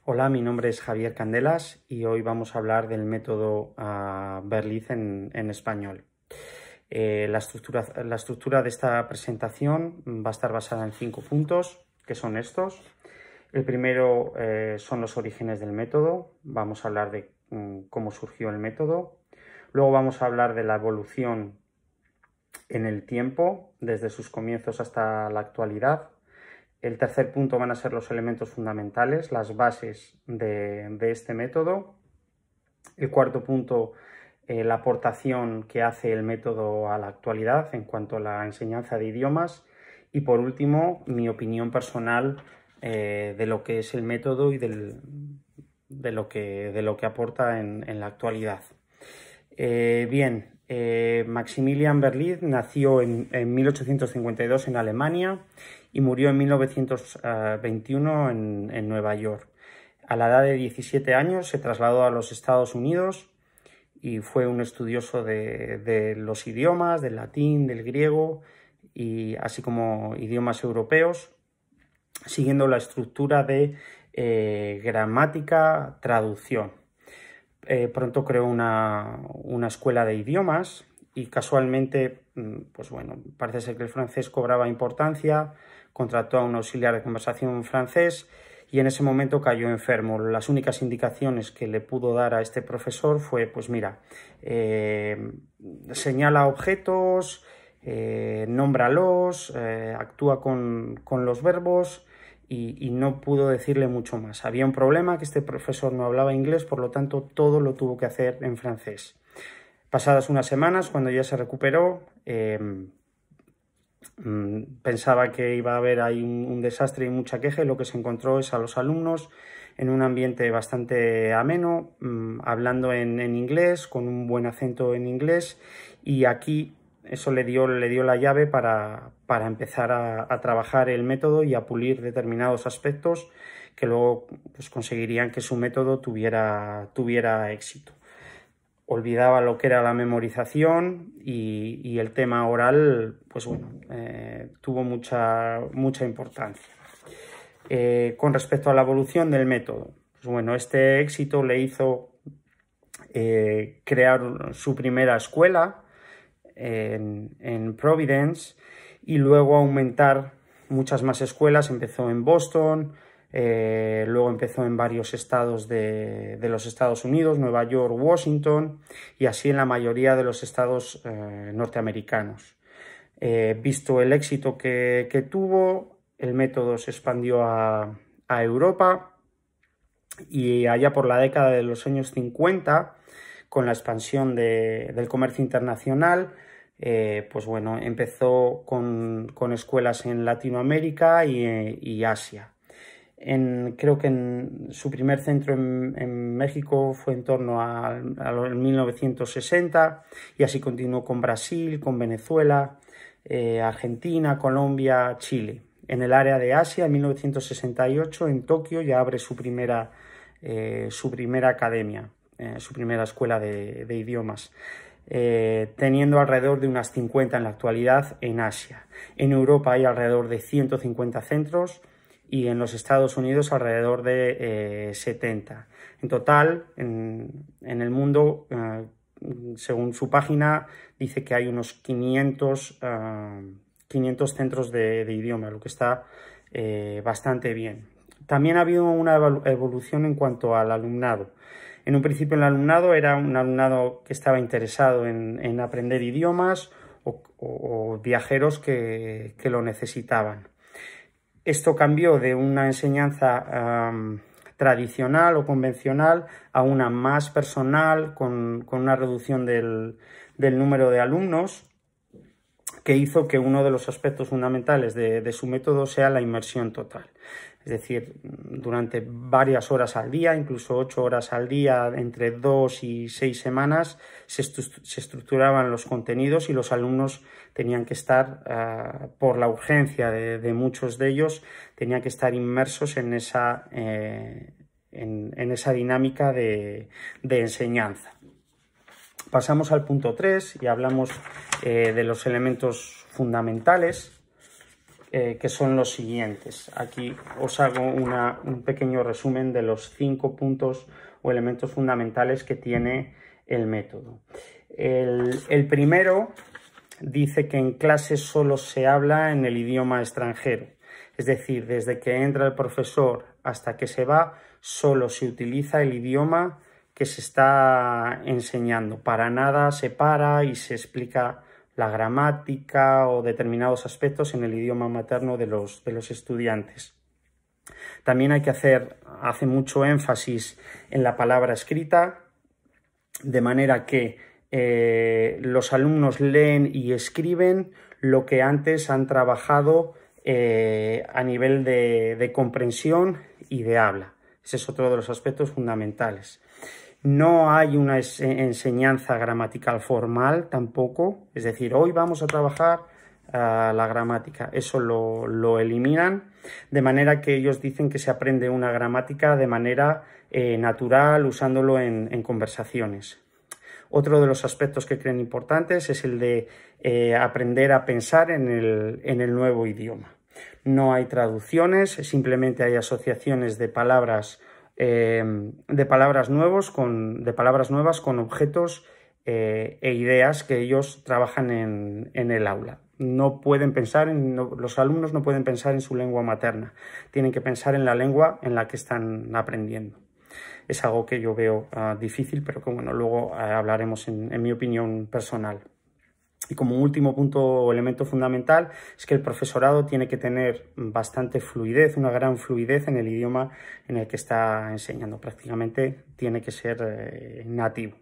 Hola, mi nombre es Javier Candelas y hoy vamos a hablar del método Berlitz en español. La estructura de esta presentación va a estar basada en 5 puntos, que son estos. El primero son los orígenes del método. Vamos a hablar de cómo surgió el método. Luego vamos a hablar de la evolución en el tiempo, desde sus comienzos hasta la actualidad. El tercer punto van a ser los elementos fundamentales, las bases de este método. El cuarto punto, la aportación que hace el método a la actualidad en cuanto a la enseñanza de idiomas. Y por último, mi opinión personal de lo que es el método y de lo que aporta en la actualidad. Maximilian Berlitz nació en 1852 en Alemania y murió en 1921 en Nueva York. A la edad de 17 años se trasladó a los Estados Unidos y fue un estudioso de los idiomas, del latín, del griego, y así como idiomas europeos, siguiendo la estructura de gramática, traducción. Pronto creó una escuela de idiomas y casualmente, pues bueno, parece ser que el francés cobraba importancia, contrató a un auxiliar de conversación francés y en ese momento cayó enfermo. Las únicas indicaciones que le pudo dar a este profesor fue, pues mira, señala objetos, nómbralos, actúa con los verbos. Y no pudo decirle mucho más. Había un problema, que este profesor no hablaba inglés, por lo tanto todo lo tuvo que hacer en francés. Pasadas unas semanas, cuando ya se recuperó, pensaba que iba a haber ahí un desastre y mucha queja, y lo que se encontró es a los alumnos en un ambiente bastante ameno, hablando en inglés, con un buen acento en inglés, y aquí eso le dio la llave para empezar a trabajar el método y a pulir determinados aspectos que luego pues, conseguirían que su método tuviera éxito. Olvidaba lo que era la memorización y el tema oral, pues bueno, tuvo mucha importancia. Con respecto a la evolución del método, pues bueno, este éxito le hizo crear su primera escuela en Providence y luego aumentar muchas más escuelas. Empezó en Boston, luego empezó en varios estados de los Estados Unidos, Nueva York, Washington, y así en la mayoría de los estados norteamericanos. Visto el éxito que tuvo, el método se expandió a Europa, y allá por la década de los años 50, con la expansión del comercio internacional, pues bueno, empezó con escuelas en Latinoamérica y Asia. Creo que en su primer centro en México fue en torno a 1960, y así continuó con Brasil, con Venezuela, Argentina, Colombia, Chile. En el área de Asia, en 1968, en Tokio, ya abre su primera academia, su primera escuela de idiomas, teniendo alrededor de unas 50 en la actualidad en Asia. En Europa hay alrededor de 150 centros y en los Estados Unidos alrededor de 70. En total, en el mundo, según su página, dice que hay unos 500 centros de idioma, lo que está bastante bien. También ha habido una evolución en cuanto al alumnado. En un principio el alumnado era un alumnado que estaba interesado en aprender idiomas o viajeros que lo necesitaban. Esto cambió de una enseñanza tradicional o convencional a una más personal, con una reducción del número de alumnos, que hizo que uno de los aspectos fundamentales de su método sea la inmersión total. Es decir, durante varias horas al día, incluso 8 horas al día, entre 2 y 6 semanas, se estructuraban los contenidos y los alumnos tenían que estar, por la urgencia de muchos de ellos, tenían que estar inmersos en esa dinámica de enseñanza. Pasamos al punto 3 y hablamos de los elementos fundamentales. que son los siguientes. Aquí os hago un pequeño resumen de los 5 puntos o elementos fundamentales que tiene el método. El primero dice que en clase solo se habla en el idioma extranjero, es decir, desde que entra el profesor hasta que se va, solo se utiliza el idioma que se está enseñando. Para nada se para y se explica la gramática o determinados aspectos en el idioma materno de los estudiantes. También hace mucho énfasis en la palabra escrita, de manera que los alumnos leen y escriben lo que antes han trabajado a nivel de comprensión y de habla. Ese es otro de los aspectos fundamentales. No hay una enseñanza gramatical formal tampoco, es decir, hoy vamos a trabajar la gramática. Eso lo eliminan, de manera que ellos dicen que se aprende una gramática de manera natural, usándolo en conversaciones. Otro de los aspectos que creen importantes es el de aprender a pensar en el nuevo idioma. No hay traducciones, simplemente hay asociaciones de palabras nuevas con objetos e ideas que ellos trabajan en el aula. Los alumnos no pueden pensar en su lengua materna, tienen que pensar en la lengua en la que están aprendiendo. Es algo que yo veo difícil, pero que bueno, luego hablaremos en mi opinión personal. Y como último punto o elemento fundamental es que el profesorado tiene que tener bastante fluidez, una gran fluidez en el idioma en el que está enseñando. Prácticamente tiene que ser nativo.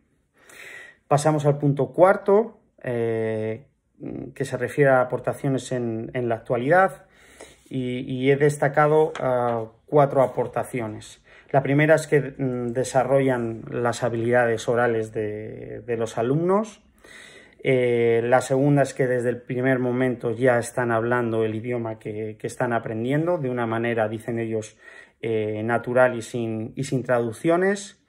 Pasamos al punto cuarto, que se refiere a aportaciones en la actualidad, y he destacado 4 aportaciones. La primera es que desarrollan las habilidades orales de los alumnos. La segunda es que desde el primer momento ya están hablando el idioma que están aprendiendo de una manera, dicen ellos, natural y sin traducciones.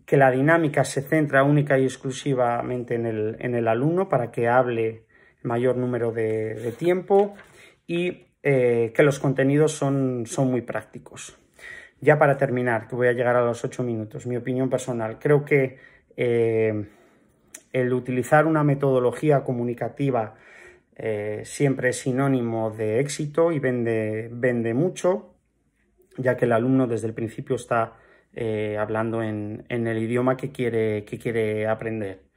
Que la dinámica se centra única y exclusivamente en el alumno para que hable el mayor número de tiempo, y que los contenidos son muy prácticos. Ya para terminar, que voy a llegar a los 8 minutos, mi opinión personal, creo que el utilizar una metodología comunicativa siempre es sinónimo de éxito y vende mucho, ya que el alumno desde el principio está hablando en el idioma que quiere aprender.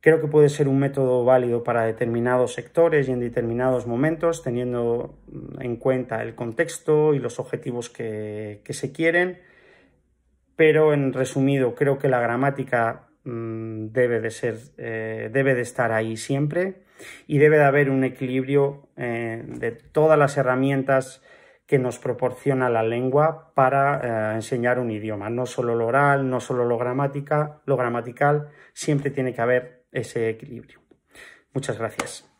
Creo que puede ser un método válido para determinados sectores y en determinados momentos, teniendo en cuenta el contexto y los objetivos que se quieren, pero en resumido, creo que la gramática debe de estar ahí siempre, y debe de haber un equilibrio de todas las herramientas que nos proporciona la lengua para enseñar un idioma. No solo lo oral, no solo lo gramatical, siempre tiene que haber ese equilibrio. Muchas gracias.